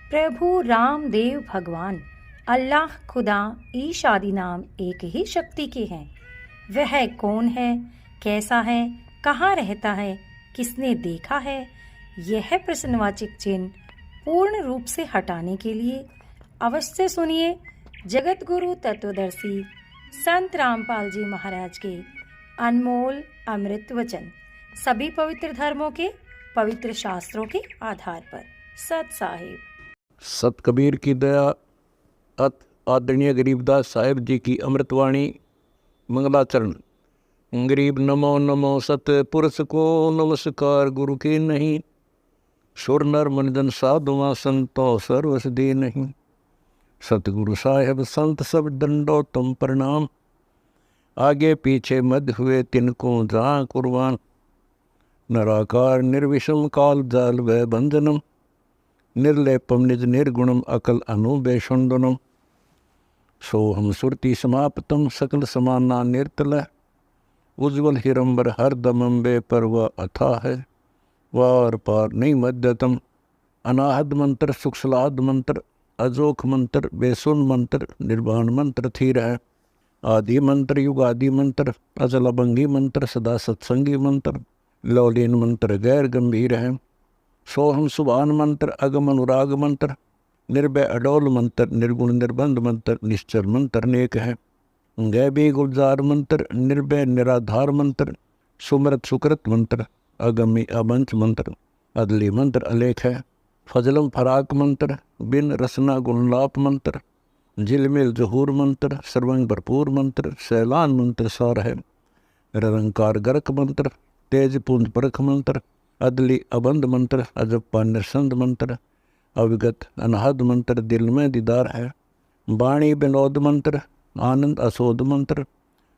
प्रभु रामदेव भगवान अल्लाह खुदा ईश आदि नाम एक ही शक्ति के हैं। वह कौन है, कैसा है, कहाँ रहता है, किसने देखा है, यह प्रश्नवाचक चिन्ह पूर्ण रूप से हटाने के लिए अवश्य सुनिए जगत गुरु तत्वदर्शी संत रामपाल जी महाराज के अनमोल अमृत वचन, सभी पवित्र धर्मों के पवित्र शास्त्रों के आधार पर। सत साहिब। सत कबीर की दया, अत आदरणीय गरीबदास साहिब जी की अमृतवाणी मंगलाचरण। गरीब नमो नमो सत पुरुष को नमस्कार, गुरु की नहीं सुर नर मनजन साधुआ संतो सर्वस दे नहीं। सतगुरु साहेब संत सब दंडोतम प्रणाम, आगे पीछे मध्य हुए तिनको जहाँ कुर्बान। नराकार निर्विषम काल जाल व बंधनम, निर्लेपम निज निर्गुणम अकल अनुबेषुंदनम। सोहम सुरति समाप्तम सकल समाना निर्तल, उज्ज्वल हिरंबर हर दमम बे पर वह अथा है, वार पार नहीं मध्यतम। अनाहद मंत्र सुखसलाद मंत्र, अजोख मंत्र बेसुन मंत्र, निर्वाण मंत्र थीर है। आदि मंत्र युगादि मंत्र, अजल अभंगी मंत्र, सदा सत्संगी मंत्र, लौलीन मंत्र गैर गंभीर है। सोहम सुभान मंत्र, अगम अनुराग मंत्र, निर्भय अडोल मंत्र, निर्गुण निर्बंध मंत्र, निश्चल मंत्र नेक है। गैबी गुलजार मंत्र, निर्भय निराधार मंत्र, सुमृत सुकृत मंत्र, अगमी अबंच मंत्र, अदली मंत्र अलेख है। फजलम फराक मंत्र, बिन रसना गुणलाप मंत्र, झिलमिल जहूर मंत्र, सर्वंग भरपूर मंत्र, सैलान मंत्र सार है। निरंकार गर्क मंत्र, तेज पुंज परख मंत्र, अदली अबंध मंत्र, अजप्पा निरसंद मंत्र, अविगत अनहद मंत्र, दिल में दीदार है। वाणी विनोद मंत्र, आनंद असोद मंत्र,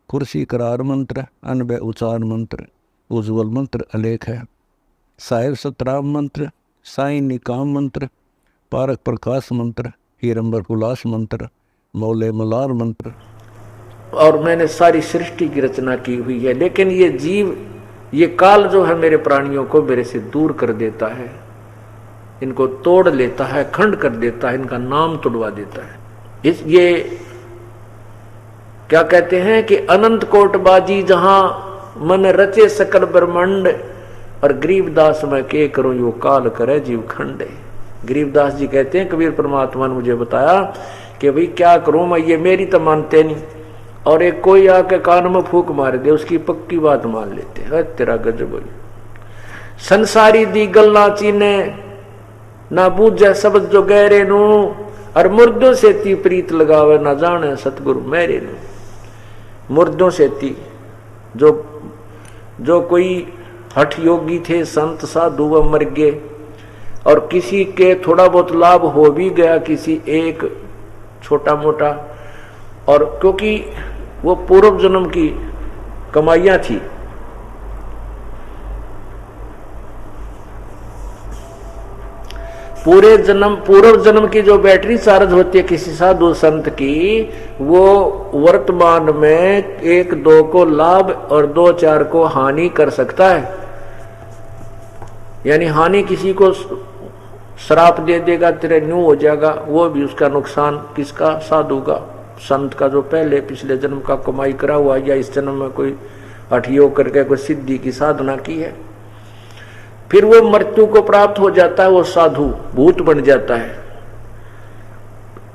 कुर्सी करार मंत्र, अनबे उचार मंत्र, उज्ज्वल मंत्र अलेख है। साहिब सतराम मंत्र, साई निकाम मंत्र, पारक प्रकाश मंत्र, हीरंबर उल्लास मंत्र, मौले मलार मंत्र। और मैंने सारी सृष्टि की रचना की हुई है, लेकिन ये जीव, ये काल जो है मेरे प्राणियों को मेरे से दूर कर देता है, इनको तोड़ लेता है, खंड कर देता है, इनका नाम तुड़वा देता है। ये क्या कहते हैं कि अनंत कोटबाजी जहां मन रचे सकल ब्रह्मांड, और गरीबदास मैं के करूं यो काल करे जीव खंड। गरीबदास जी कहते हैं कबीर परमात्मा ने मुझे बताया कि भाई क्या करूं मैं, ये मेरी तो मानते नहीं, और एक कोई आके कान में फूक मार दे उसकी पक्की बात मान लेते हैं। तेरा गजब संसारी दी गल्ला चीने ना बूझे शब्द जो गहरे नू, और मुर्दों से ती प्रीत लगावे ना जाने सतगुरु मेरे नू। मुर्दों से ती जो कोई हठ योगी थे, संत साधु व मर गए, और किसी के थोड़ा बहुत लाभ हो भी गया, किसी एक छोटा मोटा, और क्योंकि वो पूर्व जन्म की कमाइयां थी, पूर्व जन्म की जो बैटरी चार्ज होती है किसी साधु संत की, वो वर्तमान में एक दो को लाभ और दो चार को हानि कर सकता है। यानी हानि किसी को श्राप दे देगा, तेरे न्यू हो जाएगा, वो भी उसका नुकसान किसका, साधु का, संत का जो पहले पिछले जन्म का कमाई करा हुआ, या इस जन्म में कोई हठयोग करके कोई सिद्धि की साधना की है। फिर वो मृत्यु को प्राप्त हो जाता है, वो साधु भूत बन जाता है,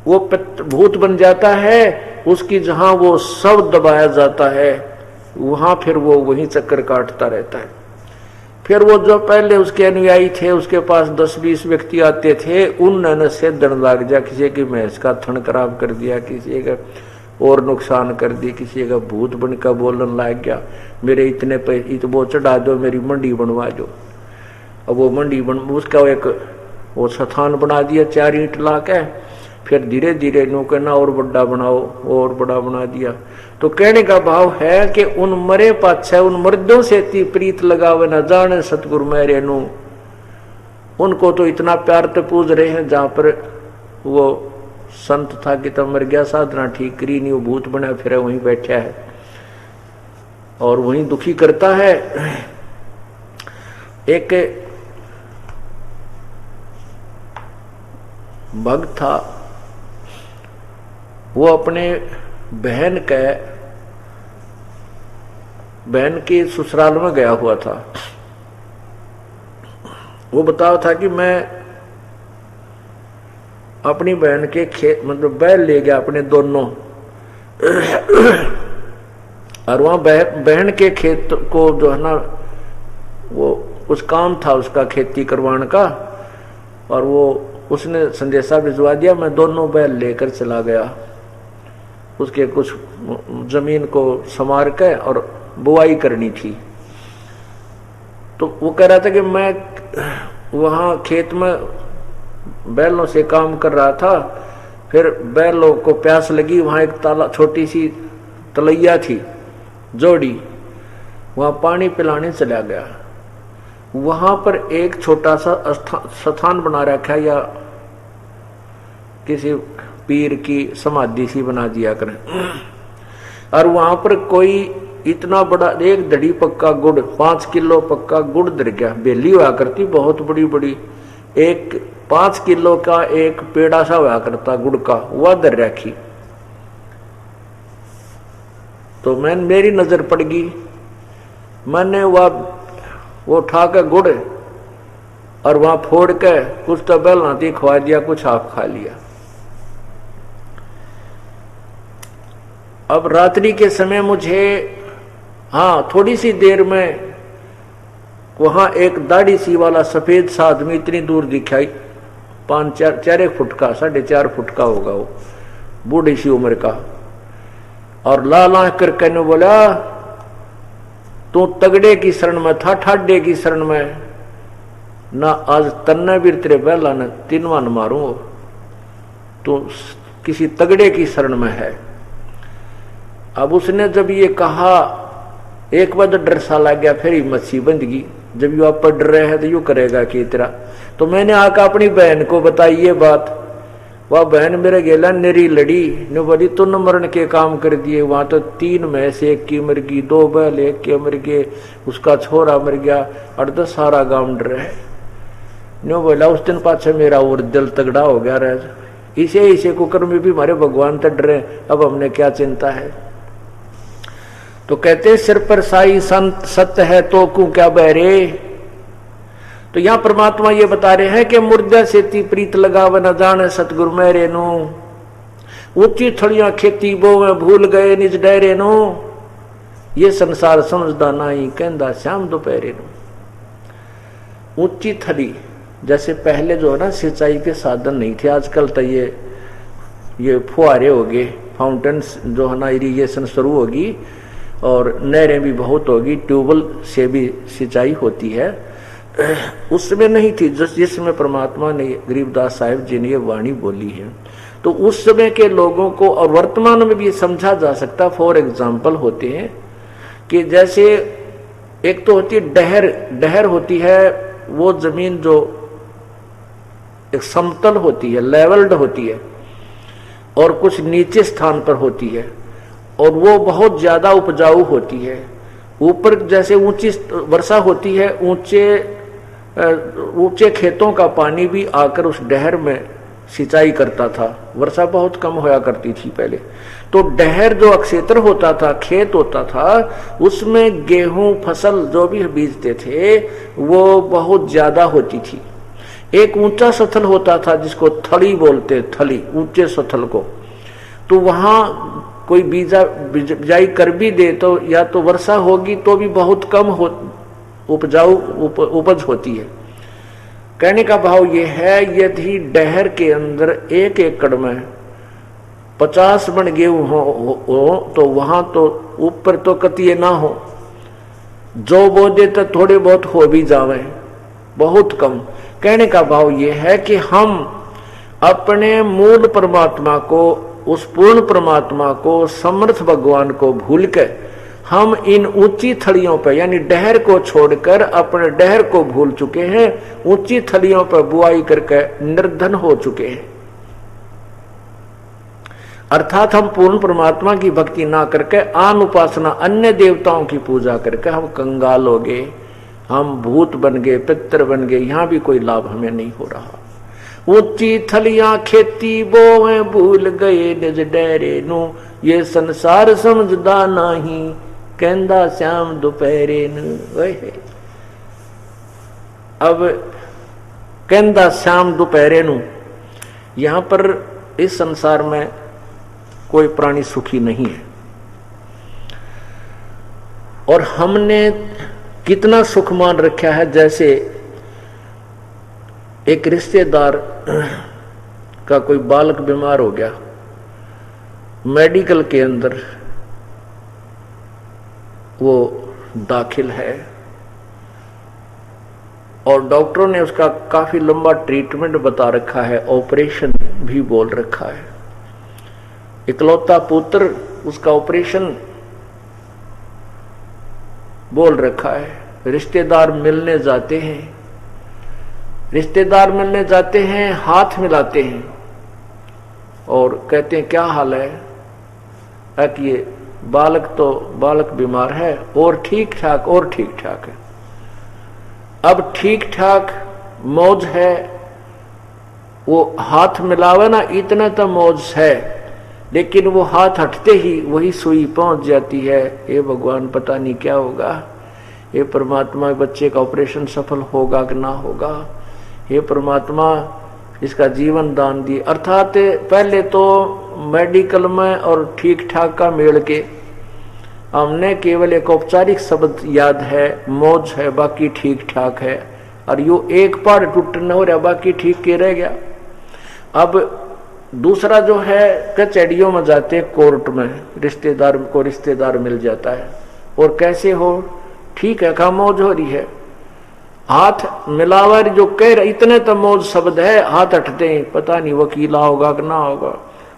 वो भूत बन जाता है, उसकी जहां वो सब दबाया जाता है वहां फिर वो वहीं चक्कर काटता रहता है। फिर वो जो पहले उसके अनुयायी थे, उसके पास 10-20 व्यक्ति आते थे, उन से दन लाग जा, किसी की भैंस का थन खराब कर दिया, किसी का और नुकसान कर दी, किसी का भूत बन का बोलन लाग गया, मेरे इतने पैसे वो चढ़ा दो, मेरी मंडी बनवा दो। अब वो मंडी बन, उसका एक वो स्थान बना दिया 4 ईंट ला के, फिर धीरे धीरे नो कहना और बड़ा बनाओ, और बड़ा बना दिया। तो कहने का भाव है कि उन मरे पाछे उन मर्दों से ती प्रीत लगावे न जाने सतगुरु मेरे नू। उनको तो इतना प्यार तो पूज रहे हैं, जहां पर वो संत था कि तब मर गया, साधना ठीक करी नहीं, वो भूत बना फिर वहीं बैठा है और वहीं दुखी करता है। एक भक्त था, वो अपने बहन के ससुराल में गया हुआ था। वो बताया था कि मैं अपनी बहन के खेत मतलब बैल ले गया अपने दोनों, और वहां बहन के खेत को जो है ना वो कुछ काम था उसका खेती करवाने का, और वो उसने संदेशा भिजवा दिया। मैं दोनों बैल लेकर चला गया, उसके कुछ जमीन को संवार के और बुआई करनी थी। तो वो कह रहा था कि मैं वहां खेत में बैलों से काम कर रहा था, फिर बैलों को प्यास लगी, वहां एक छोटी सी तलैया थी जोड़ी, वहां पानी पिलाने चला गया। वहां पर एक छोटा सा स्थान बना रखा, या किसी पीर की समाधि सी बना दिया करें, और वहां पर कोई इतना बड़ा एक धड़ी पक्का गुड़, 5 किलो पक्का गुड़ धर गया। बेली हुआ करती बहुत बड़ी बड़ी, एक 5 किलो का एक पेड़ा सा हुआ करता गुड़ का, वह धर रखी। तो मेरी नजर पड़ गई, मैंने वो उठा के गुड़ और वहां फोड़ के कुछ तो बैल नाती खवा दिया, कुछ आप खा लिया। अब रात्रि के समय मुझे थोड़ी सी देर में वहां एक दाढ़ी सी वाला सफेद सा आदमी इतनी दूर दिखाई, 4 फुट का, 4.5 फुट का होगा वो, बूढ़ी सी उम्र का, और लाल आंख करके ने बोला, तू तगड़े की शरण में था, ठाडे की शरण में ना, आज तन्ने भी तेरे बैला ने 3 वन मारूं, तो किसी तगड़े की शरण में है। अब उसने जब ये कहा, एक बार डर सा लग गया, फिर हिम्मत सी बंद गई। जब यू आप पढ़ रहे हैं तो यू करेगा कि तेरा, तो मैंने आकर अपनी बहन को बताई ये बात। वह बहन मेरे गेला नेरी लड़ी ने बोली, तो न मरण के काम कर दिए, वहां तो 3 में से 1 की मर गई, 2 बैल 1 के मर गए, उसका छोरा मर गया, और तो सारा गांव डर है। नो बोला उस दिन पाछे मेरा और दिल तगड़ा हो गया रह, इसे कुकर में भी हमारे भगवान तो डरे, अब हमने क्या चिंता है। तो कहते सिर पर साई संत सत्य है तो क्यों क्या बहरे। तो यहां परमात्मा ये बता रहे हैं कि मुर्दा सेती प्रीत लगाव न जाने सतगुरु मेरे नो, ऊंची थड़ियां खेती बोवे भूल गए निज डेरे नो, ये संसार समझदा नहीं कहंदा श्याम दोपहरे नो। ऊंची थड़ी, जैसे पहले जो है ना सिंचाई के साधन नहीं थे, आजकल तो ये फुहारे हो गए, फाउंटेन्स जो है ना इरिगेशन शुरू होगी, और नहरें भी बहुत होगी, ट्यूबवेल से भी सिंचाई होती है। उस समय नहीं थी जिसमें परमात्मा ने गरीबदास साहिब जी ने ये वाणी बोली है। तो उस समय के लोगों को और वर्तमान में भी समझा जा सकता। फॉर एग्जाम्पल होते हैं कि जैसे एक तो होती है डहर होती है, वो जमीन जो एक समतल होती है, लेवल्ड होती है, और कुछ नीचे स्थान पर होती है, और वो बहुत ज्यादा उपजाऊ होती है। ऊपर जैसे ऊंची वर्षा होती है, ऊंचे खेतों का पानी भी आकर उस डहर में सिंचाई करता था। वर्षा बहुत कम होया करती थी पहले, तो डहर जो क्षेत्र होता था, खेत होता था, उसमें गेहूं फसल जो भी बीजते थे वो बहुत ज्यादा होती थी। एक ऊंचा सथल होता था जिसको थली बोलते, थली ऊंचे सथल को, तो वहां कोई बिजाई कर भी दे तो या तो वर्षा होगी तो भी बहुत कम उपज होती है। कहने का भाव ये है, यदि डहर के अंदर 1 एकड़ में 50 मन गेहूं हो तो वहां तो ऊपर तो कतिये ना हो, जो बोदे तो थोड़े बहुत हो भी जावे, बहुत कम। कहने का भाव ये है कि हम अपने मूल परमात्मा को, उस पूर्ण परमात्मा को, समर्थ भगवान को भूल के हम इन ऊंची थड़ियों पर यानी डहर को छोड़कर अपने डहर को भूल चुके हैं, ऊंची थड़ियों पर बुआई करके निर्धन हो चुके हैं। अर्थात हम पूर्ण परमात्मा की भक्ति ना करके आन उपासना अन्य देवताओं की पूजा करके हम कंगाल हो गए, हम भूत बन गए, पितर बन गए, यहां भी कोई लाभ हमें नहीं हो रहा। ऊंची थलियां खेती बोवे भूल गए निज डेरे नू, ये संसार समझदा नाही कहंदा श्याम दोपहरे नू। अब कहंदा श्याम दोपहरे नू, यहां पर इस संसार में कोई प्राणी सुखी नहीं है, और हमने कितना सुख मान रखा है। जैसे एक रिश्तेदार का कोई बालक बीमार हो गया, मेडिकल के अंदर वो दाखिल है, और डॉक्टरों ने उसका काफी लंबा ट्रीटमेंट बता रखा है, ऑपरेशन भी बोल रखा है। इकलौता पुत्र, उसका ऑपरेशन बोल रखा है। रिश्तेदार मिलने जाते हैं, रिश्तेदार मिलने जाते हैं, हाथ मिलाते हैं और कहते हैं क्या हाल है, कि ये बालक बीमार है, और ठीक ठाक है। अब ठीक ठाक मौज है, वो हाथ मिलावे ना, इतना तो मौज है, लेकिन वो हाथ हटते ही वही सुई पहुंच जाती है। ये भगवान पता नहीं क्या होगा, ये परमात्मा बच्चे का ऑपरेशन सफल होगा कि ना होगा, ये परमात्मा इसका जीवन दान दिए। अर्थात पहले तो मेडिकल में और ठीक ठाक का मेल के हमने केवल एक औपचारिक शब्द याद है, मौज है, बाकी ठीक ठाक है, और यो एक पार टूटना हो रहा, बाकी ठीक के रह गया। अब दूसरा जो है, कचहरियों में जाते कोर्ट में रिश्तेदार को रिश्तेदार मिल जाता है, और कैसे हो, ठीक है, कहा मौज हो रही है, हाथ मिलावर जो कह रहे, इतने तो मौज शब्द है, हाथ हटते हैं, पता नहीं वकीला होगा कि ना होगा।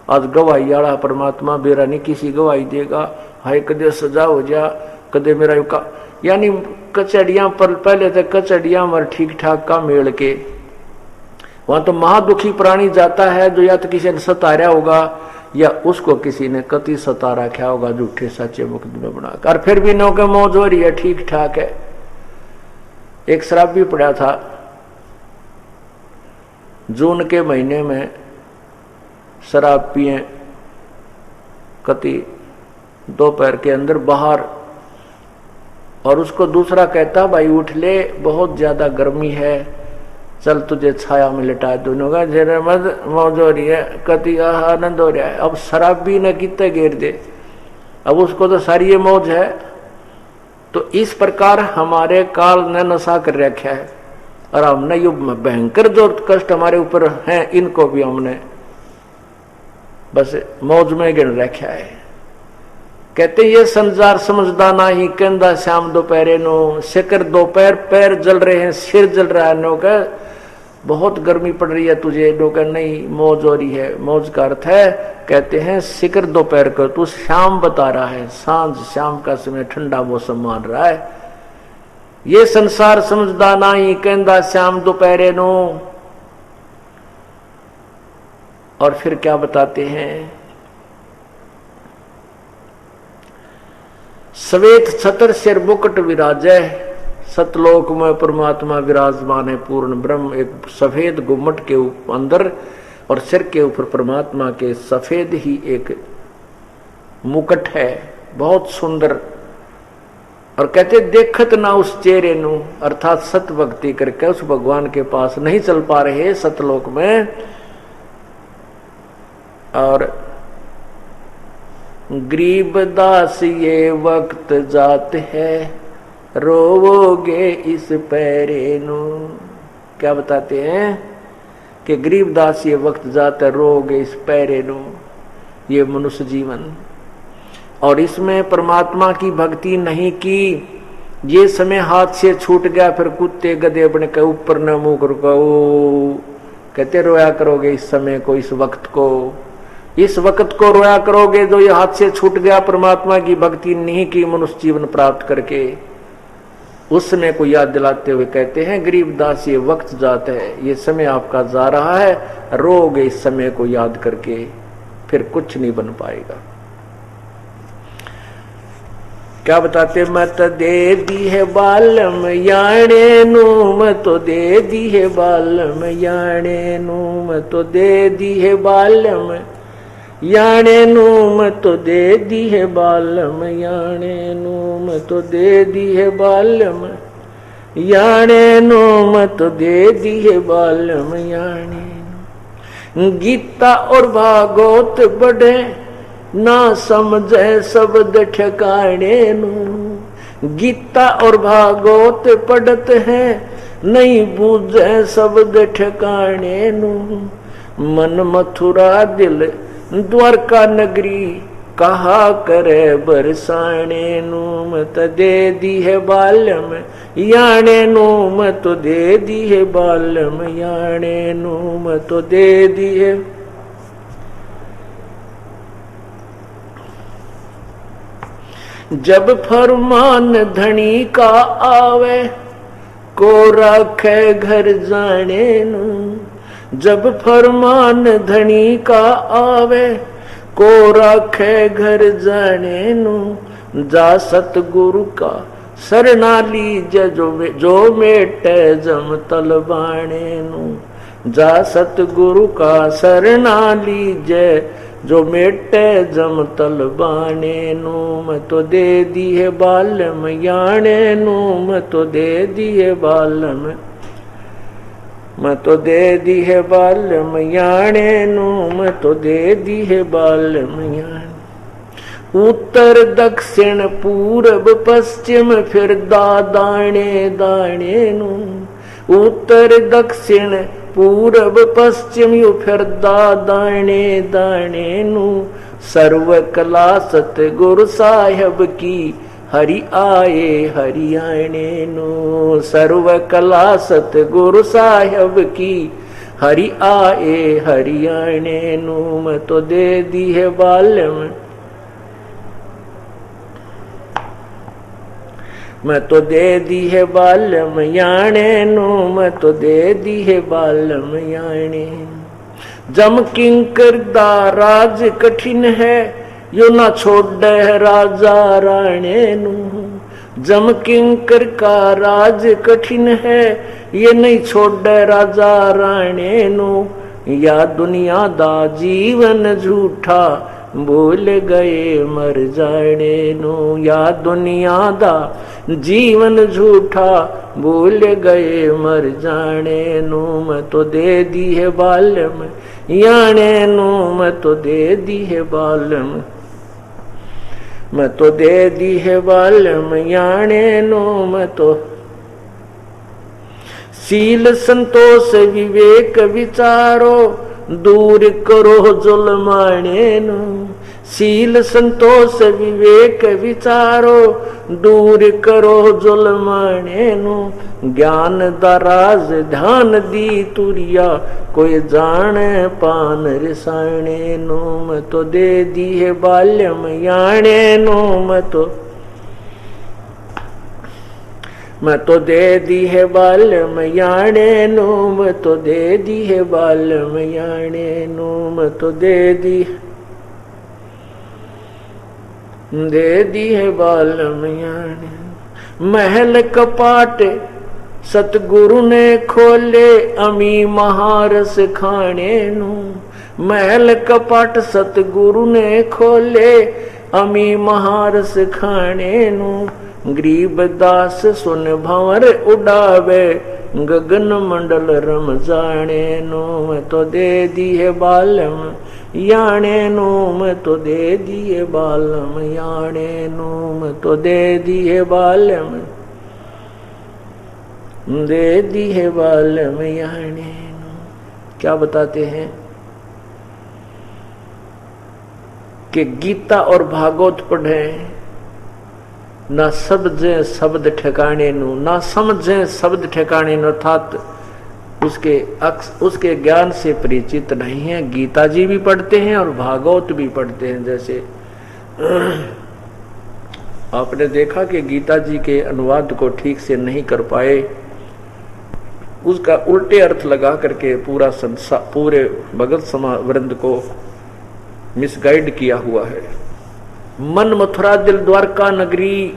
आज गवाही वाला परमात्मा बेरा नहीं किसी गवाही देगा, हाय कदे सजा हो जा, कदे मेरा का, यानी कचहरियां पर पहले तो कचहरियां मर ठीक ठाक का मेल के, वहां तो महादुखी प्राणी जाता है जो या तो किसी ने सतारा होगा या उसको किसी ने कति सता रखा होगा झूठे सच्चे मुकदमे बनाकर, और फिर भी नो के मौज हो रही है, ठीक ठाक है। एक शराबी पड़ा था, जून के महीने में शराब पिए कति दोपहर के अंदर बाहर, और उसको दूसरा कहता भाई उठ ले, बहुत ज्यादा गर्मी है, चल तुझे छाया में लिटा, दोनों का जेरे मत मौज हो रही है, कति आनंद हो रहा है। अब शराबी ने कितने घेर दे, अब उसको तो सारी ये मौज है। तो इस प्रकार हमारे काल ने नशा कर रखा है, और हमने ये भयंकर जो कष्ट हमारे ऊपर हैं, इनको भी हमने बस मौज में गिन रखा है। कहते ये संसार समझदा नहीं कहंदा श्याम दोपहरे नो, शिकर दोपहर पैर जल रहे हैं, सिर जल रहा है, नो का बहुत गर्मी पड़ रही है तुझे, नो का नहीं मौज हो रही है। मौज का अर्थ है, कहते हैं शिकर दोपहर को तू शाम बता रहा है, सांझ शाम का समय ठंडा मौसम मान रहा है। ये संसार समझदा नहीं कहंदा श्याम दोपहरे नो, और फिर क्या बताते हैं, श्वेत छतर सिर मुकुट विराजय, सतलोक में परमात्मा विराजमान है, पूर्ण ब्रह्म एक सफेद गुम्मट के अंदर, और सिर के ऊपर परमात्मा के सफेद ही एक मुकुट है, बहुत सुंदर। और कहते देखत ना उस चेहरे नु, अर्थात सत भक्ति करके उस भगवान के पास नहीं चल पा रहे सतलोक में, और गरीब दास ये वक्त जात है, रोवोगे इस पैरे नु। क्या बताते हैं कि गरीब दास ये वक्त जात है, रोवोगे इस पैरे नु, ये मनुष्य जीवन, और इसमें परमात्मा की भक्ति नहीं की, ये समय हाथ से छूट गया, फिर कुत्ते गधे अपने के ऊपर न मुंह कर, कहते रोया करोगे इस समय को, इस वक्त को, इस वक्त को रोया करोगे जो ये हाथ से छूट गया, परमात्मा की भक्ति नहीं की मनुष्य जीवन प्राप्त करके। उस समय को याद दिलाते हुए कहते हैं गरीबदास ये वक्त जाता है, ये समय आपका जा रहा है, रोगे इस समय को याद करके, फिर कुछ नहीं बन पाएगा। क्या बताते, मत दे दी है बालम याणे नू, मत दे दी है बालम याणे नू, मत दे दी है बालम याणे नू, मत दे दी है बालम याणे नू, मत दे दी है बालम याणे नू, मत दे दी है बालम याणे नू। गीता और भागवत बड़े ना समझे शब्द ठिकाने नू, गीता और भागवत पढ़त है नहीं बूझे शब्द ठिकाने नू। मन मथुरा दिल द्वारका नगरी कहा करे बरसाने नू, मत दे दी है बालम याणे नू, मत दे दी है बालम याणे नू, मत दे दी है। जब फरमान धनी का आवे को राखे घर जाने नू, जब फरमान धनी का आवे को राखे घर जाने नू। जा सतगुरु का शरणा लीजे जो मेटे जम तलबाने नू। जा सतगुरु का शरणा लीजे जो मेटे जम तलबाने नू। मत दे दी है बालम याणे नू, मत दे दी है बालम, मत दे दी है बालम याणे नू, मत दे दी है बालम याणे। उत्तर दक्षिण पूरब पश्चिम फिर दाने दाने नू। उत्तर दक्षिण पूरब पश्चिम यू फिर दाने दाने नू। सर्व कला सतगुरु साहिब की हरि आए हरियाणे नू। सर्व कला सतगुरु साहिब की हरि आए हरियाणे नू। मत दे दी है बालम, मत दे दी है बालम याणे नू, मत दे दी है बालम याणे। जम किंकर दा राज कठिन है यो ना छोड़े राजा राणे नू। जम किंकर का राज कठिन है ये नहीं छोड़े राजा राणे नू। या दुनिया दा जीवन झूठा भूल गए मर जाने नू। या दुनिया दा जीवन झूठा भूल गए मर जाने नू। मत दे दी है बालम याणे नू, मत दे दी है बालम, मत दे दी है बालम याणे नू। मत सील संतोष विवेक विचारो दूर करो जुल्माने नू। सील संतोष विवेक विचारो दूर करो जुल्माने नू। ज्ञान दराज ध्यान दी तुरिया कोई जाने पान रिसाणे नू। मत दे दी है बाल्यम याणे नू। मत दे दी है बाल्यम याणे नू। मत दे दी है बाल्यम याणे नू। मत दे दी है बाल्यम याणे। महल कपाट सतगुरु ने खोले अमी महारस खाने नू। महल कपाट सतगुरु ने खोले अमी महारस खाने नू। गरीब दास सुन भंवर उड़ावे गगन मंडल रम जाने नू। मैं तो दे दी है बालम याणे नू। मैं तो दे दी है बालम याणे नू। मैं तो दे दी है बालम, दे दी है बालम याणे नू। क्या बताते हैं कि गीता और भागवत पढ़े ना समझे शब्द ठिकाने नू, ना समझे शब्द ठिकाने नू, अर्थात उसके ज्ञान से परिचित नहीं है। गीता जी भी पढ़ते हैं और भागवत भी पढ़ते हैं। जैसे आपने देखा कि गीता जी के अनुवाद को ठीक से नहीं कर पाए, उसका उल्टे अर्थ लगा करके पूरे भगत समाज वृंद को मिसगाइड किया हुआ है। मन मथुरा दिल द्वारका नगरी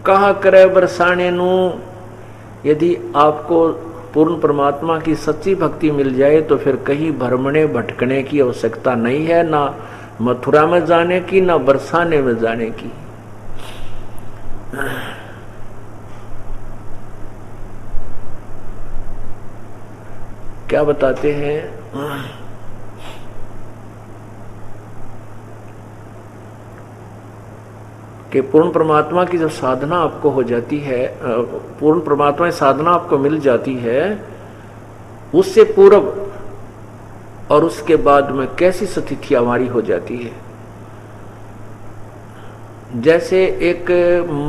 कहा करे बरसाने नू। यदि आपको पूर्ण परमात्मा की सच्ची भक्ति मिल जाए तो फिर कहीं भ्रमणे भटकने की आवश्यकता नहीं है, ना मथुरा में जाने की, ना बरसाने में जाने की। क्या बताते हैं कि पूर्ण परमात्मा की जब साधना आपको हो जाती है, पूर्ण परमात्मा की साधना आपको मिल जाती है, उससे पूर्व और उसके बाद में कैसी स्थिति हमारी हो जाती है। जैसे एक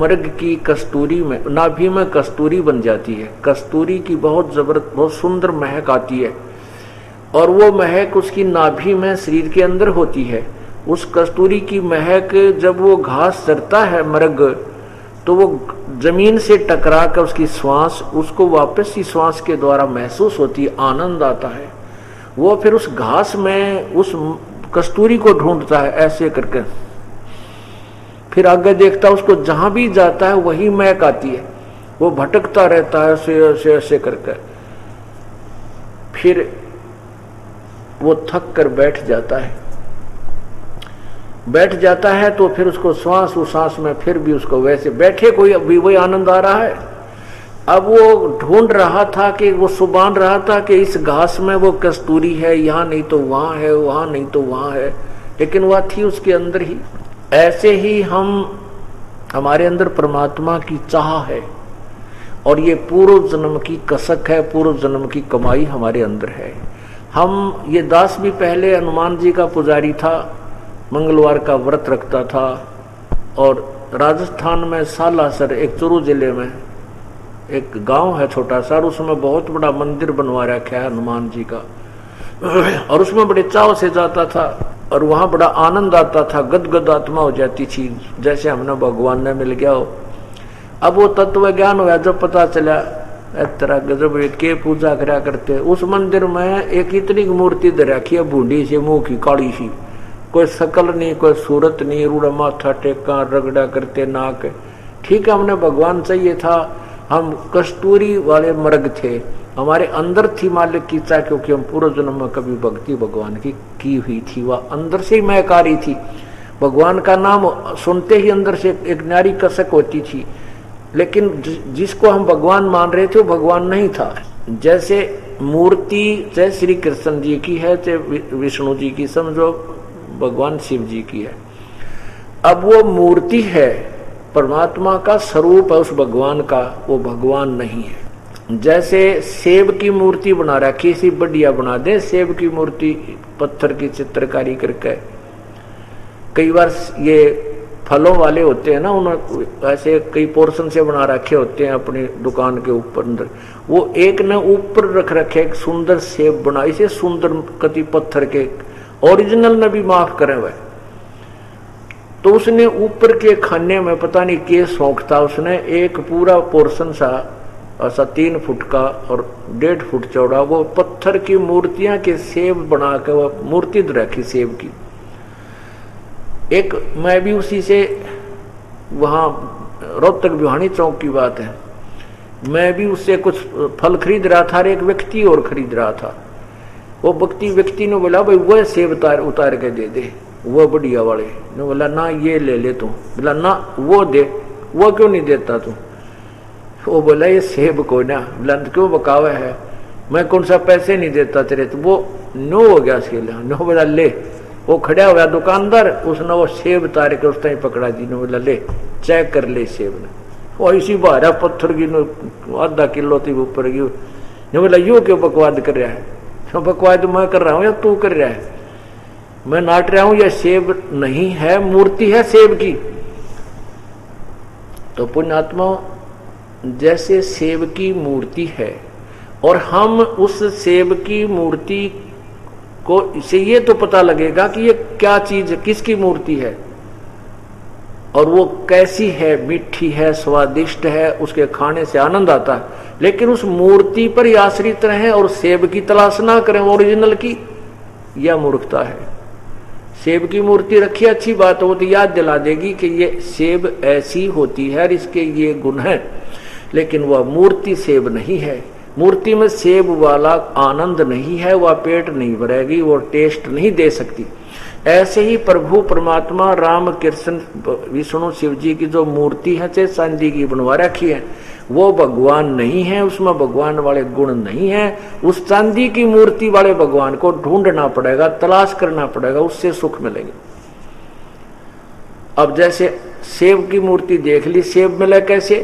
मृग की कस्तूरी में, नाभि में कस्तूरी बन जाती है, कस्तूरी की बहुत जबरदस्त बहुत सुंदर महक आती है, और वो महक उसकी नाभि में शरीर के अंदर होती है। उस कस्तूरी की महक जब वो घास चरता है मृग, तो वो जमीन से टकरा कर उसकी श्वास उसको वापस ही श्वास के द्वारा महसूस होती है, आनंद आता है। वो फिर उस घास में उस कस्तूरी को ढूंढता है ऐसे करके, फिर आगे देखता है, उसको जहां भी जाता है वही महक आती है। वो भटकता रहता है ऐसे ऐसे ऐसे करके, फिर वो थक कर बैठ जाता है। बैठ जाता है तो फिर उसको श्वास उस सांस में फिर भी उसको वैसे बैठे कोई अभी वही आनंद आ रहा है। अब वो ढूंढ रहा था कि वो सुबान रहा था कि इस घास में वो कस्तूरी है, यहाँ नहीं तो वहां है, वहां नहीं तो वहां है, लेकिन वह थी उसके अंदर ही। ऐसे ही हमारे अंदर परमात्मा की चाह है, और ये पूर्व जन्म की कसक है, पूर्व जन्म की कमाई हमारे अंदर है। ये दास भी पहले हनुमान जी का पुजारी था, मंगलवार का व्रत रखता था, और राजस्थान में सालासर एक चूरू जिले में एक गांव है छोटा सा, उसमें बहुत बड़ा मंदिर बनवा रखा है हनुमान जी का, और उसमें बड़े चाव से जाता था, और वहां बड़ा आनंद आता था, गदगद आत्मा हो जाती थी, जैसे हमने भगवान ने मिल गया हो। अब वो तत्व ज्ञान हुआ जब पता चला तरह गजब के पूजा करा करते। उस मंदिर में एक इतनी मूर्ति दे रखी है, बूढ़ी सी, मुंह की काली सी, कोई शकल नहीं, कोई सूरत नहीं, रूड़ा माथा टेका रगड़ा करते नाक। ठीक है, हमने भगवान चाहिए था, हम कस्तूरी वाले मृग थे, हमारे अंदर थी मालिक की इच्छा, क्योंकि हम पूर्व जन्म में कभी भक्ति भगवान की हुई थी, वह अंदर से ही महकारी थी। भगवान का नाम सुनते ही अंदर से एक न्यारी कसक होती थी, लेकिन जिसको हम भगवान मान रहे थे वो भगवान नहीं था। जैसे मूर्ति चाहे श्री कृष्ण जी की है, चाहे विष्णु जी की, समझो भगवान शिव जी की है। अब वो मूर्ति है, परमात्मा का स्वरूप है उस भगवान का, वो भगवान नहीं है। जैसे सेब की मूर्ति बना रखी, इसी बढ़िया बना दे सेब की मूर्ति, पत्थर की चित्रकारी करके। कई बार ये फलों वाले होते हैं ना, उन्होंने ऐसे कई पोर्शन से बना रखे होते हैं अपनी दुकान के ऊपर अंदर, वो एक ने ऊपर रख रखे एक सुंदर सेब बना, इसे सुंदर कति पत्थर के ओरिजिनल ने भी माफ करे हुए। तो उसने ऊपर के खाने में पता नहीं क्या शौक था, उसने एक पूरा पोर्शन सा ऐसा 3 फुट का और 1.5 फुट चौड़ा वो पत्थर की मूर्तियां के सेब बना के वो मूर्ति रखी सेब की। एक मैं भी उसी से वहां रोहतक बिहानी चौक की बात है, मैं भी उससे कुछ फल खरीद रहा था, एक व्यक्ति और खरीद रहा था। वो व्यक्ति ने बोला भाई वह सेब उतार के दे दे, वो बढ़िया वाले ने बोला ना ये ले ले तू, बोला ना वो दे, वो क्यों नहीं देता तू? वो बोला ये सेब को ना, बोला क्यों बकावा है, मैं कौन सा पैसे नहीं देता तेरे, तो वो नो हो गया उसके लिए। नो बोला ले, वो खड़ा हुआ दुकानदार, उसने वो सेब तार के उस टाइम पकड़ा दी, ने बोला ले चेक कर ले सेब ने, वो इसी बारह पत्थर की आधा किलो थी ऊपर की। ने बोला यू क्यों बकवाद कर रहा है? तो बकवाद मैं कर रहा हूँ या तू कर रहा है? मैं नाट रहा हूं, यह सेब नहीं है, मूर्ति है सेब की। तो पुण्यात्मा जैसे सेब की मूर्ति है, और हम उस सेब की मूर्ति को इसे ये तो पता लगेगा कि ये क्या चीज है, किसकी मूर्ति है, और वो कैसी है, मीठी है, स्वादिष्ट है, उसके खाने से आनंद आता है। लेकिन उस मूर्ति पर ही आश्रित रहें और सेब की तलाश ना करें ओरिजिनल की, यह मूर्खता है। सेब की मूर्ति रखी, अच्छी बात हो तो याद दिला देगी कि ये सेब ऐसी होती है और इसके ये गुण है, लेकिन वह मूर्ति सेब नहीं है। मूर्ति में सेब वाला आनंद नहीं है, वह पेट नहीं भरेगी, वो टेस्ट नहीं दे सकती। ऐसे ही प्रभु परमात्मा राम कृष्ण विष्णु शिव जी की जो मूर्ति है चाहे चांदी की बनवा रखी है, वो भगवान नहीं है, उसमें भगवान वाले गुण नहीं है। उस चांदी की मूर्ति वाले भगवान को ढूंढना पड़ेगा, तलाश करना पड़ेगा, उससे सुख मिलेंगे। अब जैसे सेब की मूर्ति देख ली, सेब मिले कैसे?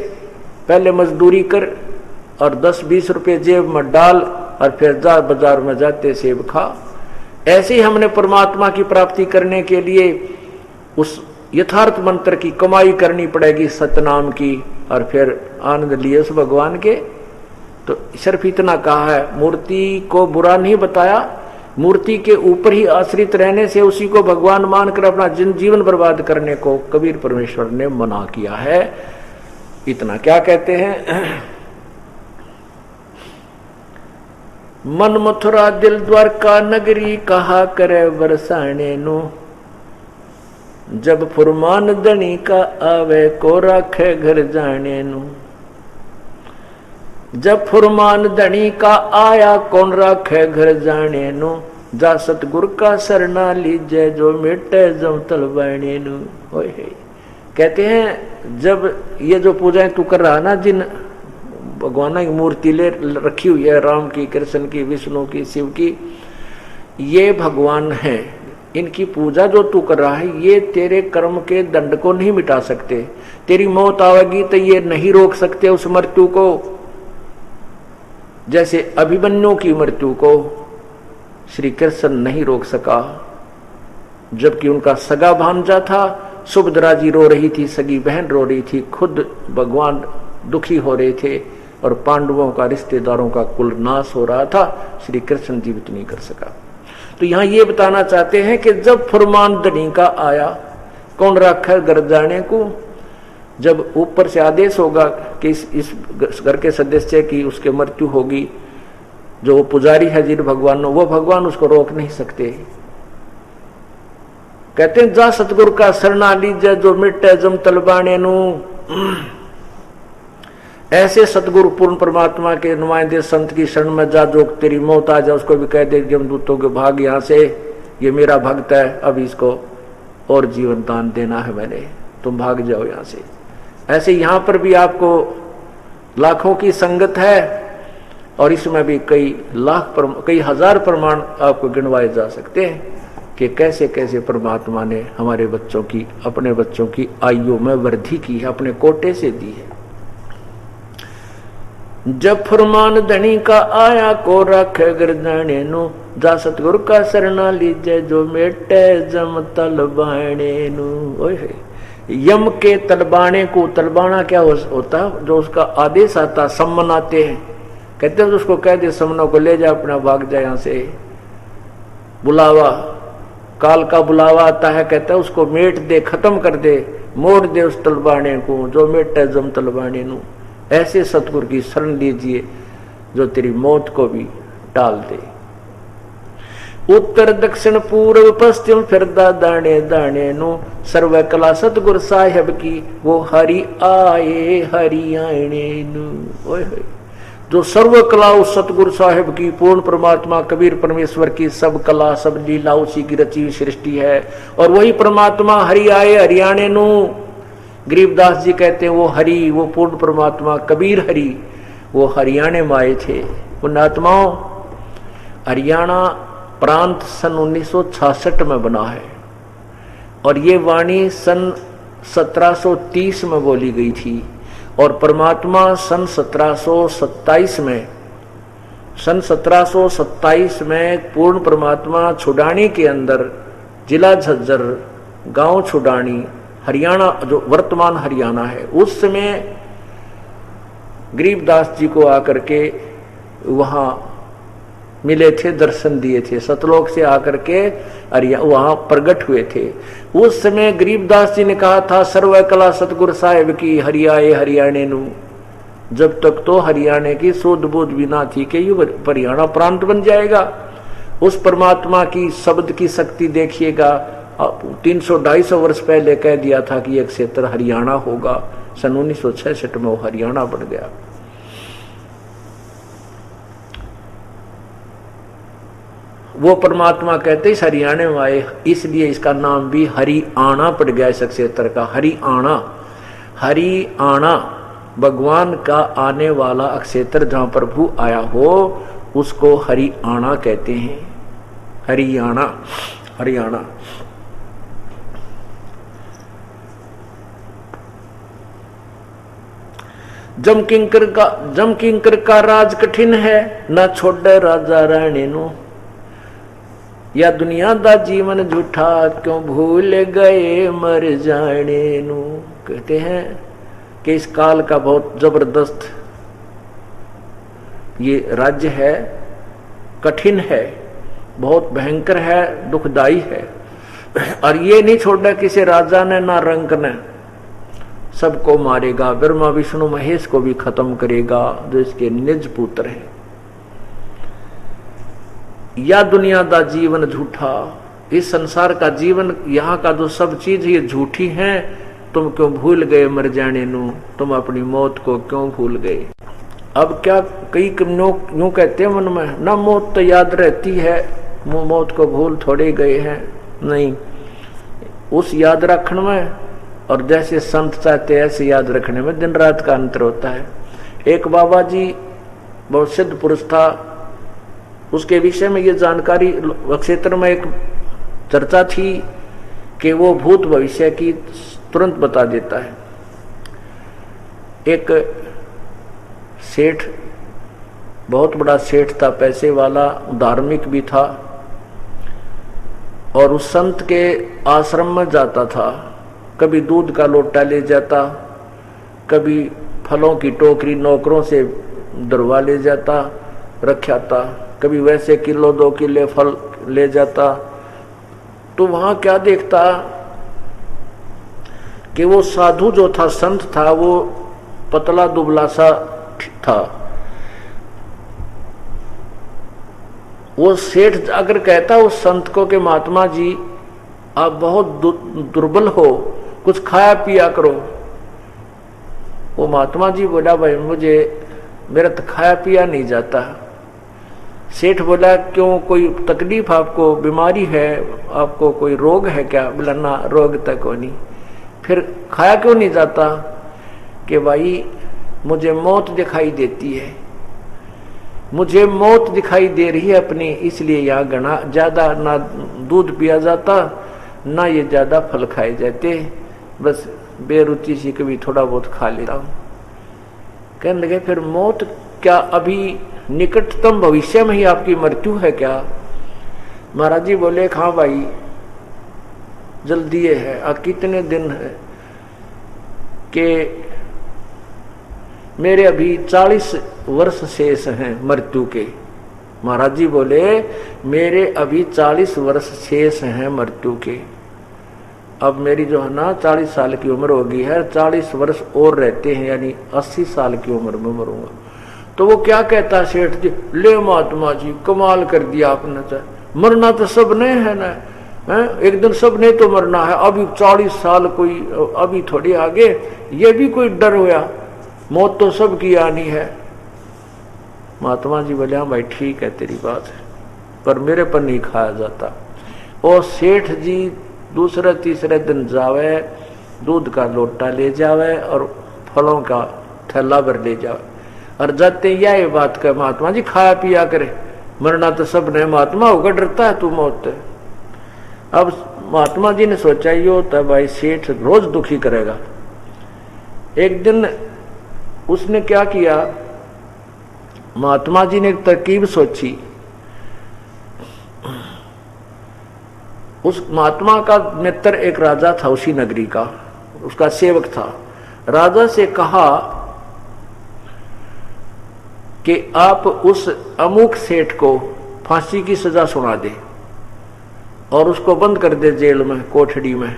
पहले मजदूरी कर और 10-20 रुपए जेब में डाल और फिर जा बाजार में जाते सेब खा। ऐसे ही हमने परमात्मा की प्राप्ति करने के लिए उस यथार्थ मंत्र की कमाई करनी पड़ेगी, सतनाम की, और फिर आनंद लिए उस भगवान के। तो सिर्फ इतना कहा है, मूर्ति को बुरा नहीं बताया, मूर्ति के ऊपर ही आश्रित रहने से उसी को भगवान मानकर अपना जीवन बर्बाद करने को कबीर परमेश्वर ने मना किया है। इतना क्या कहते हैं, मन मथुरा दिल द्वारका नगरी, कहा करे बरसाने नो, जब फुरमान धनी का आवे को राखे घर जाने नु। जब फुरमान धनी का आया कौन राखे घर जाने नु, जा सतगुरु का सरना लीजे जो मिटे जम तलबाने नु। कहते हैं जब ये जो पूजाएं तू कर रहा ना, जिन भगवान की मूर्ति ले रखी हुई है, राम की, कृष्ण की, विष्णु की, शिव की, ये भगवान है, इनकी पूजा जो तू कर रहा है ये तेरे कर्म के दंड को नहीं मिटा सकते। तेरी मौत आवेगी तो ये नहीं रोक सकते उस मृत्यु को। जैसे अभिमन्यु की मृत्यु को श्री कृष्ण नहीं रोक सका, जबकि उनका सगा भांजा था, सुभद्रा जी रो रही थी, सगी बहन रो रही थी, खुद भगवान दुखी हो रहे थे और पांडवों का, रिश्तेदारों का कुल नाश हो रहा था, श्री कृष्ण जीवित नहीं कर सका। तो यहां ये बताना चाहते हैं कि जब फुरमान धनी का आया कौन रखा घर जाने को, जब ऊपर से आदेश होगा कि इस घर के सदस्य की उसके मृत्यु होगी, जो वो पुजारी है जिन भगवान, वो भगवान उसको रोक नहीं सकते। कहते हैं जा सतगुरु का शरणा लीजे जो मिटे जम तलबाने नु। ऐसे सतगुरु पूर्ण परमात्मा के नुमाइंदे संत की शरण में जा, जो तेरी मौत आ जाए उसको भी कह दे यमदूतों के भाग यहाँ से, ये मेरा भक्त है, अब इसको और जीवन दान देना है मैंने, तुम भाग जाओ यहाँ से। ऐसे यहाँ पर भी आपको लाखों की संगत है और इसमें भी कई हजार प्रमाण आपको गिनवाए जा सकते हैं कि कैसे कैसे परमात्मा ने हमारे बच्चों की, अपने बच्चों की आयु में वृद्धि की है, अपने कोटे से दी है। जब फरमान धनी का आया को रखे गिरजाने नु, जा सतगुरु का शरणा लीजे जो मेटे जम तलबाने नु। ओए यम के तलबाने को, तलबाना क्या होता, जो उसका आदेश आता, सम्मन आते हैं, कहते हैं उसको कह दे सम्मनों को ले जा, अपना भाग जाए यहाँ से। बुलावा, काल का बुलावा आता है, कहता है उसको मेट दे, खत्म कर दे, मोड़ दे उस तलबाने को जो मेटे जम तलबाने नु। ऐसे सतगुरु की शरण लीजिए जो तेरी मौत को भी टाल दे। उत्तर दक्षिण पूर्व पश्चिम फिरदा दाने दाने नु, सर्व कला सतगुरु साहेब की वो हरि आए हरि आने नु। ओए जो सर्व कला उस सतगुरु साहेब की, पूर्ण परमात्मा कबीर परमेश्वर की सब कला सब लीला उसी की रची हुई सृष्टि है, और वही परमात्मा हरि आए हरियाणे नु। गरीबदास जी कहते हैं वो हरि, वो पूर्ण परमात्मा कबीर हरि, वो हरियाणे में आए थे। पुण्यात्माओं, हरियाणा प्रांत सन 1966 में बना है और ये वाणी सन 1730 में बोली गई थी, और परमात्मा सन 1727 में पूर्ण परमात्मा छुडानी के अंदर, जिला झज्जर, गांव छुडानी, हरियाणा जो वर्तमान हरियाणा है, उस समय गरीबदास जी को आकर के वहां मिले थे, दर्शन दिए थे, सतलोक से आकर के वहां प्रकट हुए थे। उस समय गरीबदास जी ने कहा था सर्व कला सतगुरु साहेब की हरियाए हरियाणे नु। जब तक तो हरियाणे की सूद बूद भी ना थी कि ये हरियाणा प्रांत बन जाएगा। उस परमात्मा की शब्द की शक्ति देखिएगा, 300-250 वर्ष पहले कह दिया था कि एक क्षेत्र हरियाणा होगा। सन 1966 में वो हरियाणा बन गया। वो परमात्मा कहते इस हरियाणा में आए, इसलिए इसका नाम भी हरियाणा पड़ गया इस क्षेत्र का। हरियाणा, हरियाणा भगवान का आने वाला क्षेत्र जहां प्रभु आया हो उसको हरियाणा कहते हैं। हरियाणा, हरियाणा। जमकिंकर का राज कठिन है, ना छोड़े राजा रानी नु। या दुनिया दा जीवन झूठा, क्यों भूल गए मर जाने नु। कहते हैं कि इस काल का बहुत जबरदस्त ये राज्य है, कठिन है, बहुत भयंकर है, दुखदाई है। और ये नहीं छोड़ा किसी राजा ने ना रंक ने, सबको मारेगा। ब्रह्मा विष्णु महेश को भी खत्म करेगा जो इसके निज पुत्र हैं। या दुनिया का जीवन झूठा, इस संसार का जीवन, यहाँ का जो सब चीज ये झूठी है। तुम क्यों भूल गए मर जाने नु, तुम अपनी मौत को क्यों भूल गए। अब क्या कई यूं कहते हैं मन में, ना मौत तो याद रहती है, मौत को भूल थोड़े गए हैं। नहीं, उस याद रखने में और जैसे संत चाहते हैं ऐसे याद रखने में दिन रात का अंतर होता है। एक बाबा जी बहुत सिद्ध पुरुष था, उसके विषय में ये जानकारी क्षेत्र में एक चर्चा थी कि वो भूत भविष्य की तुरंत बता देता है। एक सेठ, बहुत बड़ा सेठ था, पैसे वाला, धार्मिक भी था, और उस संत के आश्रम में जाता था। कभी दूध का लोटा ले जाता, कभी फलों की टोकरी नौकरों से दरवा ले जाता, रखाता, कभी वैसे 1-2 किलो फल ले जाता। तो वहां क्या देखता कि वो साधु जो था, संत था, वो पतला दुबला सा था। वो सेठ अगर कहता उस संत को कि महात्मा जी आप बहुत दुर्बल हो, कुछ खाया पिया करो। वो महात्मा जी बोला भाई मेरा तो खाया पिया नहीं जाता। सेठ बोला क्यों, कोई तकलीफ आपको, बीमारी है, आपको कोई रोग है क्या। बोला ना, रोग तक को नहीं। फिर खाया क्यों नहीं जाता कि भाई मुझे मौत दिखाई देती है, मुझे मौत दिखाई दे रही है अपनी, इसलिए यहाँ घना ज्यादा ना दूध पिया जाता, ना ये ज्यादा फल खाए जाते, बस बेरुचि से कभी थोड़ा बहुत खा लेता हूँ। कहने लगे फिर मौत क्या अभी निकटतम भविष्य में ही आपकी मृत्यु है क्या। महाराज जी बोले हाँ भाई जल्दी है। कितने दिन है कि मेरे अभी 40 वर्ष शेष हैं मृत्यु के। महाराज जी बोले मेरे अभी 40 वर्ष शेष हैं मृत्यु के। अब मेरी जो है ना 40 साल की उम्र होगी है, 40 वर्ष और रहते हैं, यानी 80 साल की उम्र में मरूंगा। तो वो क्या कहता सेठ जी, ले महात्मा जी कमाल कर दिया आपने, तो मरना तो सब ने है ना, है? एक दिन सब ने तो मरना है। अभी 40 साल कोई अभी थोड़ी आगे, ये भी कोई डर हुआ, मौत तो सबकी आनी है। महात्मा जी बोले हाँ भाई ठीक है तेरी बात है, पर मेरे पर नहीं खाया जाता। और सेठ जी दूसरे तीसरे दिन जावे, दूध का लोटा ले जावे और फलों का थैला भर ले जावे, और जाते यही बात कर महात्मा जी खाया पिया करे, मरना तो सब ने, महात्मा होकर डरता है तू मौत। अब महात्मा जी ने सोचा ये होता है भाई सेठ रोज दुखी करेगा। एक दिन उसने क्या किया, महात्मा जी ने एक तरकीब सोची। उस महात्मा का मित्र एक राजा था उसी नगरी का, उसका सेवक था। राजा से कहा कि आप उस अमुक सेठ को फांसी की सजा सुना दे और उसको बंद कर दे जेल में, कोठड़ी में,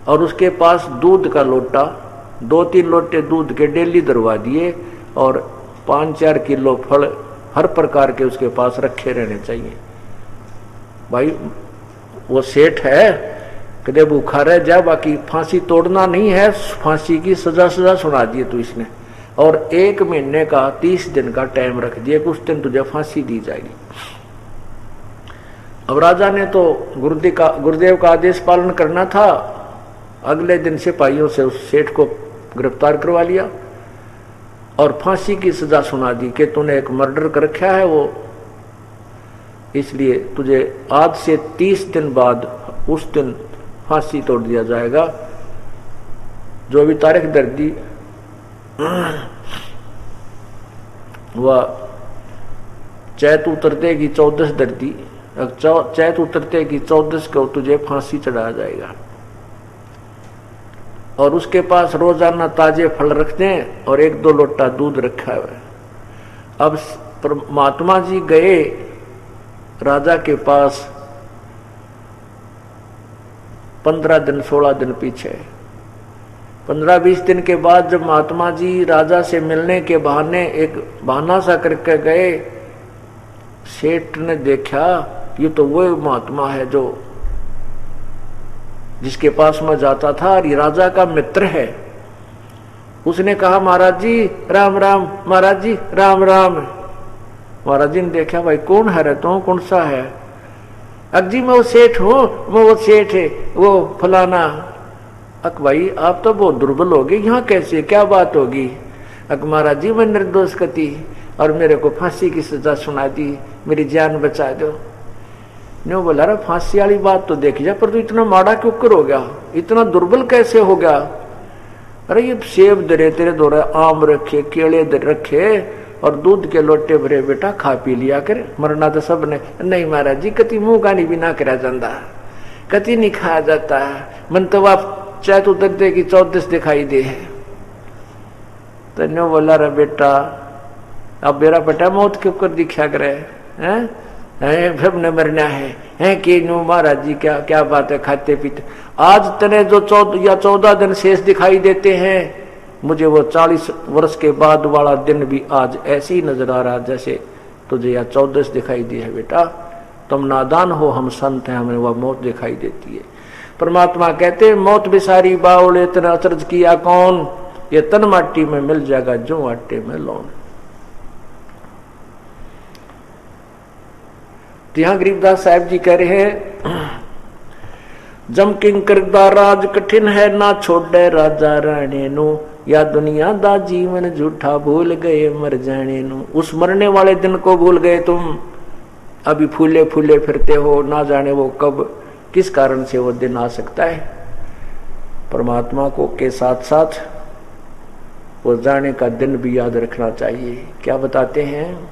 और उसके पास दूध का लोटा 2-3 लोटे दूध के डेली दरवा दिए और 5-4 किलो फल हर प्रकार के उसके पास रखे रहने चाहिए। भाई वो सेठ है, कदे भूखा रह जा, बाकी फांसी तोड़ना नहीं है, फांसी की सजा सुना दी तो इसने, और 1 महीने का 30 दिन का टाइम रख दिया कि उस दिन तुझे फांसी दी जाएगी। अब राजा ने तो गुरुदेव का आदेश पालन करना था। अगले दिन सिपाहियों से उस सेठ को गिरफ्तार करवा लिया और फांसी की सजा सुना दी कि तूने एक मर्डर कर रखा है, वो इसलिए तुझे आज से 30 दिन बाद उस दिन फांसी तोड़ दिया जाएगा। जो भी तारीख दर दी वह चैत उतरते की 14 दर दी, चैत उतरते की 14 को तुझे फांसी चढ़ाया जाएगा। और उसके पास रोजाना ताजे फल रख दें और 1-2 लोटा दूध रखा है। अब महात्मा जी गए राजा के पास 15 दिन 16 दिन पीछे। 15-20 दिन के बाद जब महात्मा जी राजा से मिलने के बहाने एक बहाना सा करके गए, सेठ ने देखा ये तो वो महात्मा है जो जिसके पास मैं जाता था और ये राजा का मित्र है। उसने कहा महाराज जी राम राम, महाराज जी राम राम। महाराज जी ने देखा भाई कौन है रे तू, कौन सा है? अक जी मैं वो सेठ हूँ, मैं वो सेठ है वो फलाना। अक भाई आप तो बहुत दुर्बल हो गए, यहाँ कैसे क्या बात होगी? अक महाराज जी मैं निर्दोष कति और मेरे को फांसी की सजा सुना दी, मेरी जान बचा दो। न्यू बोला रहा फांसी वाली बात तो देखी जा, पर तू इतना माड़ा क्यों कर हो गया, इतना दुर्बल कैसे हो गया? अरे ये सेब दरे तेरे द्वारा, आम रखे, केले दर रखे और दूध के लोटे भरे, बेटा खा पी लिया कर, मरना तो सब ने। नहीं महाराज जी कति मुंह गानी भी ना करा जाता, कति नहीं खाया जाता, मन तो आप चैत उतरते की 14 दिखाई दे। तो न्यू बोला रहा बेटा अब मेरा बेटा मौत के ऊपर दिखा करे हैं, फिर न मरना है कि नो महाराज जी क्या क्या बात है, खाते पीते। आज तने जो 14 दिन शेष दिखाई देते हैं, मुझे वो 40 वर्ष के बाद वाला दिन भी आज ऐसे ही नजर आ रहा जैसे तुझे या 14 दिखाई दी है। बेटा तुम नादान हो, हम संत हैं, हमें वह मौत दिखाई देती है। परमात्मा कहते मौत बिसारी बावले इतना अचरज किया कौन, ये तन माटी में मिल जाएगा जो आटे में लौन। यहाँ गरीबदास साहब जी कह रहे हैं जम किंकर दा राज कठिन है, ना छोड़े राजा राणे नु, या दुनिया दा जीवन झूठा भूल गए मर जाने नु। उस मरने वाले दिन को भूल गए तुम, अभी फूले फूले फिरते हो, ना जाने वो कब किस कारण से वो दिन आ सकता है। परमात्मा को के साथ साथ वो जाने का दिन भी याद रखना चाहिए। क्या बताते हैं,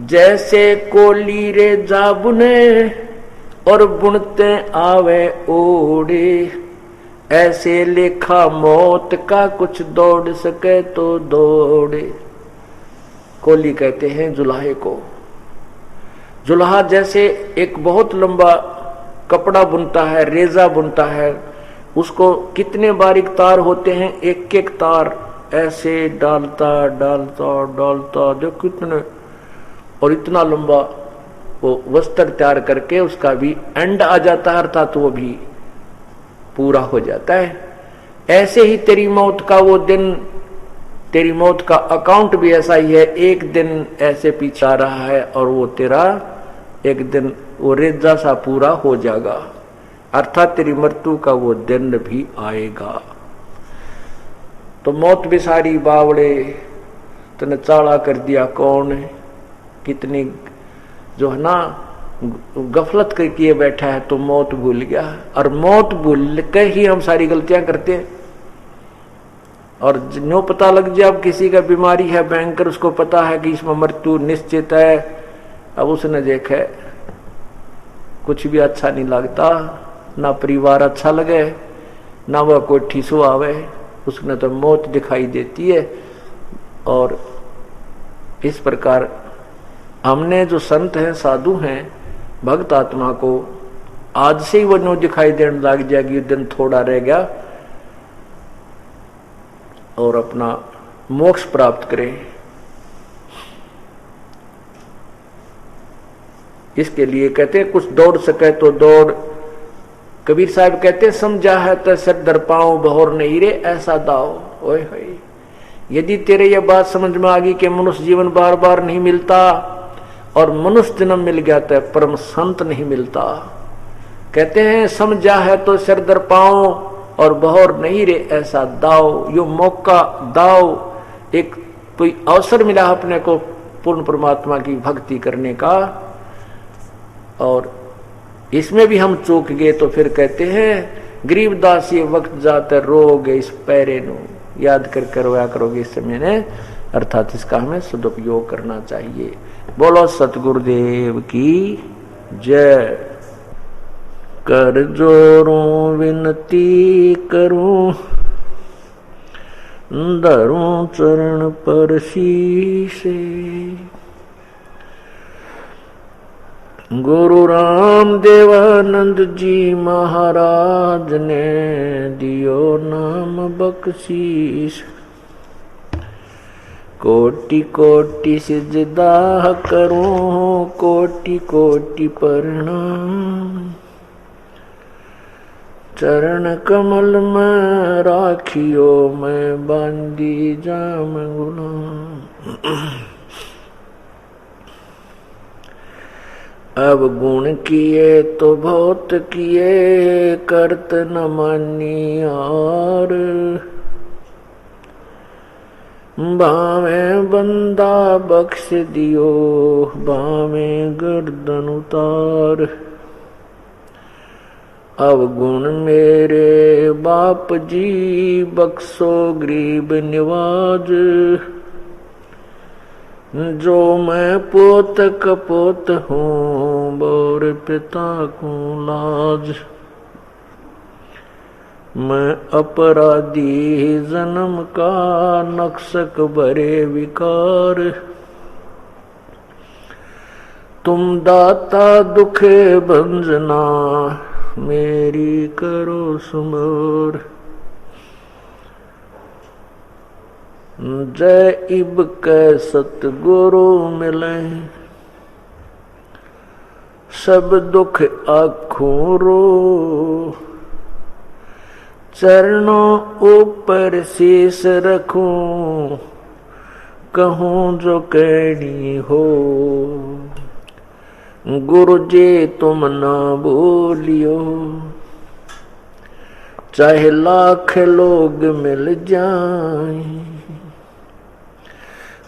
जैसे कोली रे जा बुने और बुनते आवे ओढ़े, ऐसे लेखा मौत का कुछ दौड़ सके तो दौड़े। कोली कहते हैं जुलाहे को। जुलाहा जैसे एक बहुत लंबा कपड़ा बुनता है, रेजा बुनता है, उसको कितने बारीक तार होते हैं, एक एक तार ऐसे डालता डालता डालता, देखो कितने, और इतना लंबा वो वस्त्र तैयार करके उसका भी एंड आ जाता है, अर्थात वो भी पूरा हो जाता है। ऐसे ही तेरी मौत का वो दिन, तेरी मौत का अकाउंट भी ऐसा ही है, एक दिन ऐसे पीछा रहा है और वो तेरा एक दिन वो रेजा सा पूरा हो जाएगा, अर्थात तेरी मृत्यु का वो दिन भी आएगा। तो मौत भी सारी बावड़े तने चाला कर दिया कौन है, कितनी जो है ना गफलत किए बैठा है, तो मौत भूल गया। और मौत भूल के ही हम सारी गलतियां करते हैं। और जो पता लग जाए अब किसी का बीमारी है भयंकर, उसको पता है कि इसमें मृत्यु निश्चित है, अब उसने देखा कुछ भी अच्छा नहीं लगता, ना परिवार अच्छा लगे, ना वह कोई ठीसो आवे, उसने तो मौत दिखाई देती है। और इस प्रकार हमने जो संत हैं, साधु हैं, भक्त आत्मा को आज से ही वो नो दिखाई देने लग जाएगी, दिन थोड़ा रह गया और अपना मोक्ष प्राप्त करें। इसके लिए कहते हैं कुछ दौड़ सके तो दौड़, कबीर साहब कहते समझा है तो सिर दर पाओ बहोर नहीं रे ऐसा दाओ। ओए होए, यदि तेरे ये बात समझ में आ गई कि मनुष्य जीवन बार बार नहीं मिलता और मनुष्य जन्म मिल गया तो परम संत नहीं मिलता। कहते हैं समझा है तो सिर दर पाओ और बहोर नहीं रे ऐसा दाओ। यो मौका दाओ, एक कोई अवसर मिला अपने को पूर्ण परमात्मा की भक्ति करने का, और इसमें भी हम चूक गए तो फिर कहते हैं गरीबदास ये वक्त जाते रोगे इस पैरे नो, याद कर करवाया करोगे इस समय ने, अर्थात इसका हमें सदुपयोग करना चाहिए। बोलो सतगुरुदेव की जय। कर जोरों विनती करूं, धरूं चरण पर शीशे। गुरु राम देवानंद जी महाराज ने दियो नाम बख्शीश। कोटि कोटि सिजदा करूं, कोटि कोटि प्रणाम। चरण कमल में राखियो मैं बांधी जाम गुलाम। अब गुण किए तो बहुत किए, करत न मानी और। बावे बंदा बख्श दियो, बावे गर्दन उतार। अब गुण मेरे बाप जी बख्शो गरीब निवाज। जो मैं पोत कपोत हूँ बोर पिता को लाज। मैं अपराधी जन्म का नक्शक भरे विकार। तुम दाता दुखे भंजना मेरी करो सुमोर। जय इब कै सतगुरु मिले, सब दुख आँखों रो। चरणों ऊपर शीश रखूं, कहूँ जो कहनी हो। गुरु जी तुम ना बोलियो, चाहे लाख लोग मिल जाएं।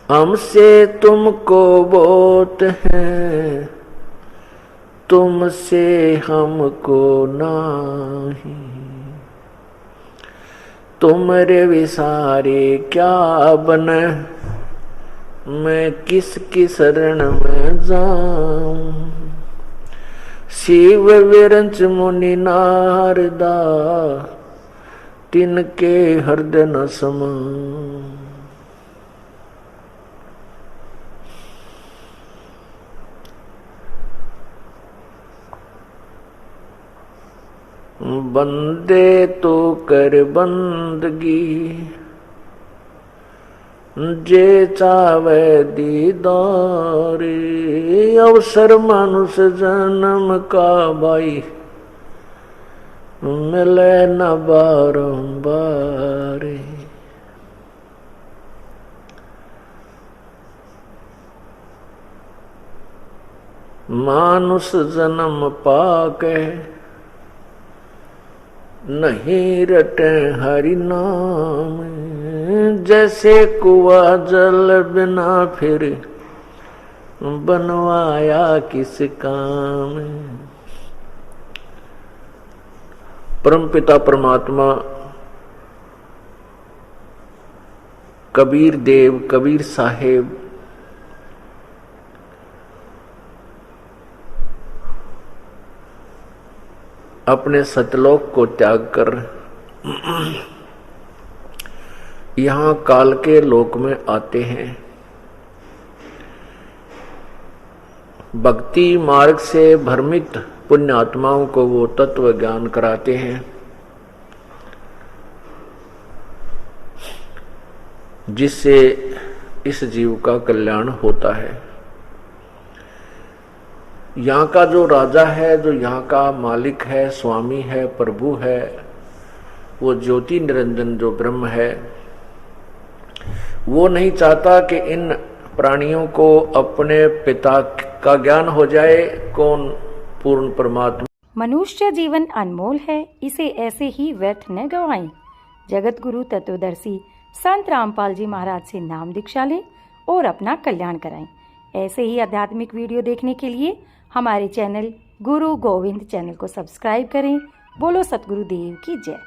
हमसे तुमको बहुत है, तुमसे हमको नहीं। तुमरे विसारे क्या बने, मैं किसकी शरण में जाऊं। शिव विरंच मुनि नारदा, तिनके हृदय न समाऊं। बंदे तो कर बंदगी, जे चावे दीदार। अवसर मनुष्य जन्म का भाई, मिले न बारंबार। मानुष जन्म पाके, नहीं रटे हरि नाम। जैसे कुआ जल बिना फिर, बनवाया किस काम। परमपिता परमात्मा कबीर देव कबीर साहेब अपने सतलोक को त्याग कर यहाँ काल के लोक में आते हैं। भक्ति मार्ग से भ्रमित पुण्य आत्माओं को वो तत्व ज्ञान कराते हैं जिससे इस जीव का कल्याण होता है। यहाँ का जो राजा है, जो यहाँ का मालिक है, स्वामी है, प्रभु है, वो ज्योति निरंजन जो ब्रह्म है, वो नहीं चाहता कि इन प्राणियों को अपने पिता का ज्ञान हो जाए। कौन? पूर्ण परमात्मा। मनुष्य जीवन अनमोल है, इसे ऐसे ही व्यर्थ न गवाएं। जगत गुरु तत्वदर्शी संत रामपाल जी महाराज से नाम दीक्षा लें और अपना कल्याण कराएं। ऐसे ही आध्यात्मिक वीडियो देखने के लिए हमारे चैनल गुरु गोविंद चैनल को सब्सक्राइब करें। बोलो सतगुरु देव की जय।